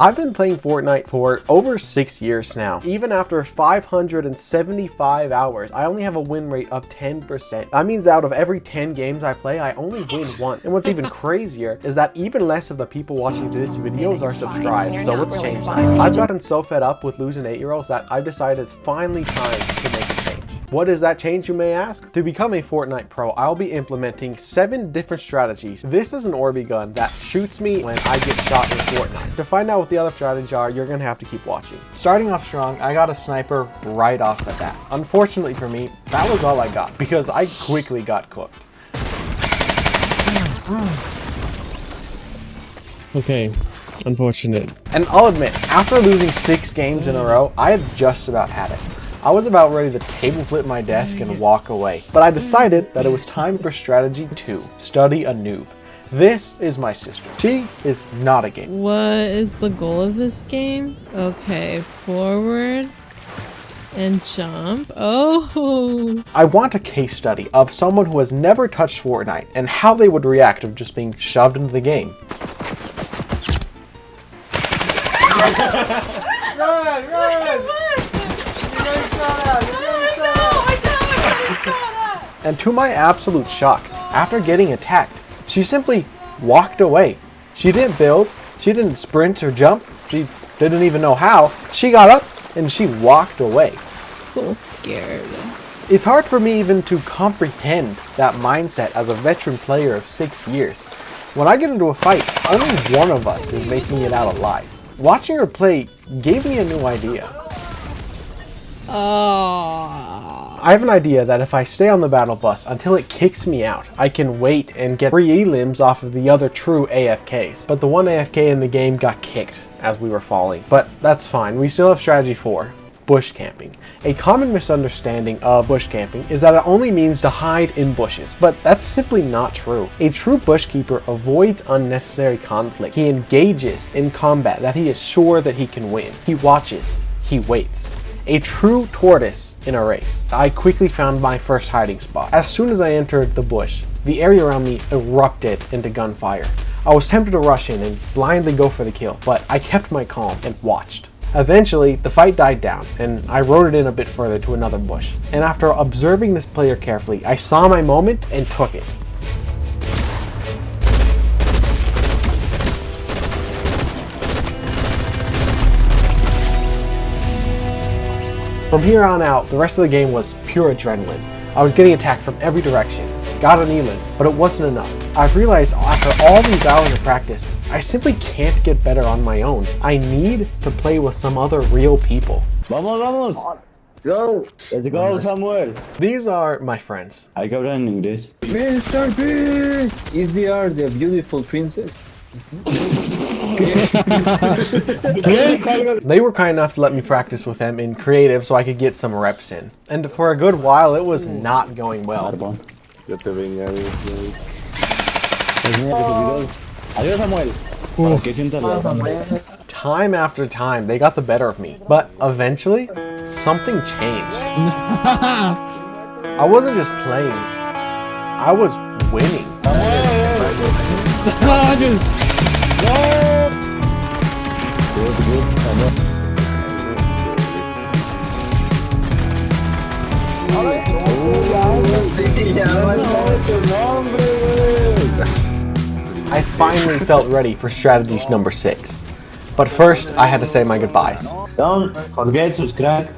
I've been playing Fortnite for over 6 years now. Even after 575 hours, I only have a win rate of 10%. That means out of every 10 games I play, I only win one. And what's even crazier is that even less of the people watching this videos are subscribed. So let's change that. I've gotten so fed up with losing 8-year-olds that I've decided it's finally time to make a change. What is that change, you may ask? To become a Fortnite pro, I'll be implementing 7 different strategies. This is an Orby gun that shoots me when I get shot in Fortnite. To find out what the other strategies are, you're gonna have to keep watching. Starting off strong, I got a sniper right off the bat. Unfortunately for me, that was all I got because I quickly got cooked. Okay, unfortunate. And I'll admit, after losing 6 games in a row, I had just about had it. I was about ready to table flip my desk and walk away, but I decided that it was time for strategy 2, study a noob. This is my sister. She is not a gamer. What is the goal of this game? Okay, forward and jump. Oh! I want a case study of someone who has never touched Fortnite and how they would react of just being shoved into the game. Run! And to my absolute shock, after getting attacked, she simply walked away. She didn't build, she didn't sprint or jump, she didn't even know how. She got up and she walked away. So scared. It's hard for me even to comprehend that mindset as a veteran player of 6 years. When I get into a fight, only one of us is making it out alive. Watching her play gave me a new idea. I have an idea that if I stay on the battle bus until it kicks me out, I can wait and get free elims off of the other true AFKs. But the one AFK in the game got kicked as we were falling. But that's fine, we still have strategy 4, bush camping. A common misunderstanding of bush camping is that it only means to hide in bushes, but that's simply not true. A true bush keeper avoids unnecessary conflict. He engages in combat that he is sure that he can win. He watches, he waits. A true tortoise in a race. I quickly found my first hiding spot. As soon as I entered the bush, the area around me erupted into gunfire. I was tempted to rush in and blindly go for the kill, but I kept my calm and watched. Eventually, the fight died down, and I rode it in a bit further to another bush. And after observing this player carefully, I saw my moment and took it. From here on out, the rest of the game was pure adrenaline. I was getting attacked from every direction, got an elim, but it wasn't enough. I've realized after all these hours of practice, I simply can't get better on my own. I need to play with some other real people. Vamos. Go. Let's go, Samuel. These are my friends. Hay que hablar en inglés. Mr. Beast! Is there the beautiful princess? They were kind enough to let me practice with them in creative so I could get some reps in. And for a good while, it was not going well. Adiós, Samuel. Time after time, they got the better of me. But eventually, something changed. I wasn't just playing, I was winning. I finally felt ready for strategy number 6. But first, I had to say my goodbyes. Don't forget to subscribe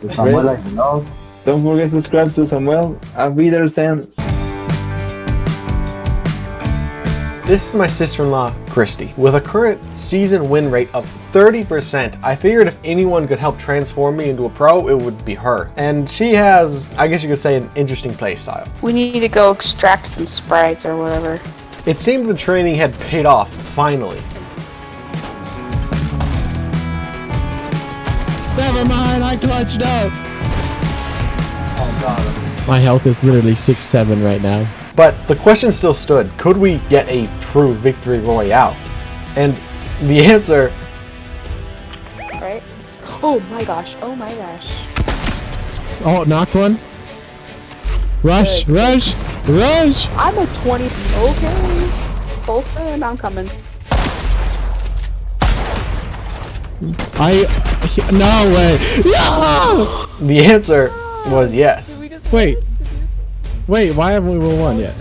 to Samuel, as you know. Don't forget to subscribe to Samuel. Auf Wiedersehen. This is my sister-in-law, Christy. With a current season win rate of 30%, I figured if anyone could help transform me into a pro, it would be her. And she has, I guess you could say, an interesting play style. We need to go extract some sprites or whatever. It seemed the training had paid off, finally. Never mind, I clutched up. Oh god. My health is literally 6-7 right now. But the question still stood, could we get a true victory royale? And the answer... Right? Oh my gosh, oh my gosh. Oh, knocked one. Rush, Good. rush, rush! I'm a 20. Okay. Full send, I'm coming. No way. No! The answer was yes. Wait. Wait, why haven't we won yet?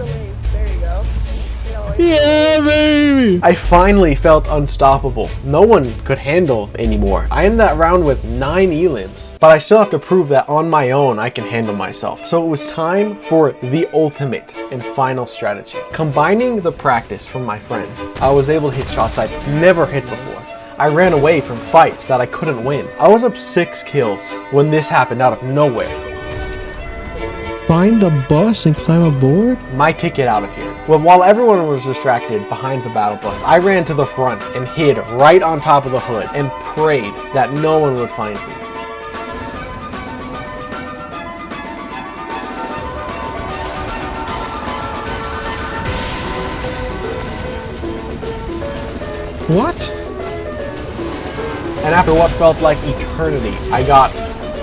Yeah, baby! I finally felt unstoppable. No one could handle anymore. I ended that round with 9 elims, but I still have to prove that on my own I can handle myself. So it was time for the ultimate and final strategy. Combining the practice from my friends, I was able to hit shots I'd never hit before. I ran away from fights that I couldn't win. I was up 6 kills when this happened out of nowhere. Find the bus and climb aboard? My ticket out of here. Well, while everyone was distracted behind the battle bus, I ran to the front and hid right on top of the hood and prayed that no one would find me. What? And after what felt like eternity, I got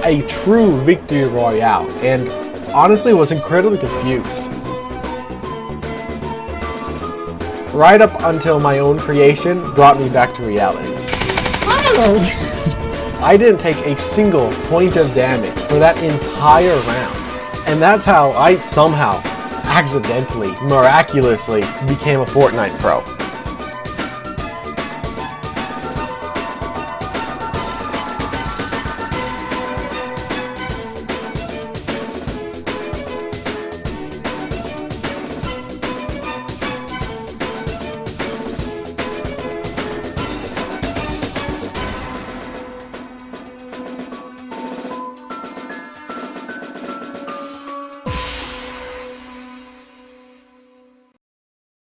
a true victory royale and honestly was incredibly confused. Right up until my own creation brought me back to reality. I didn't take a single point of damage for that entire round. And that's how I somehow, accidentally, miraculously became a Fortnite pro.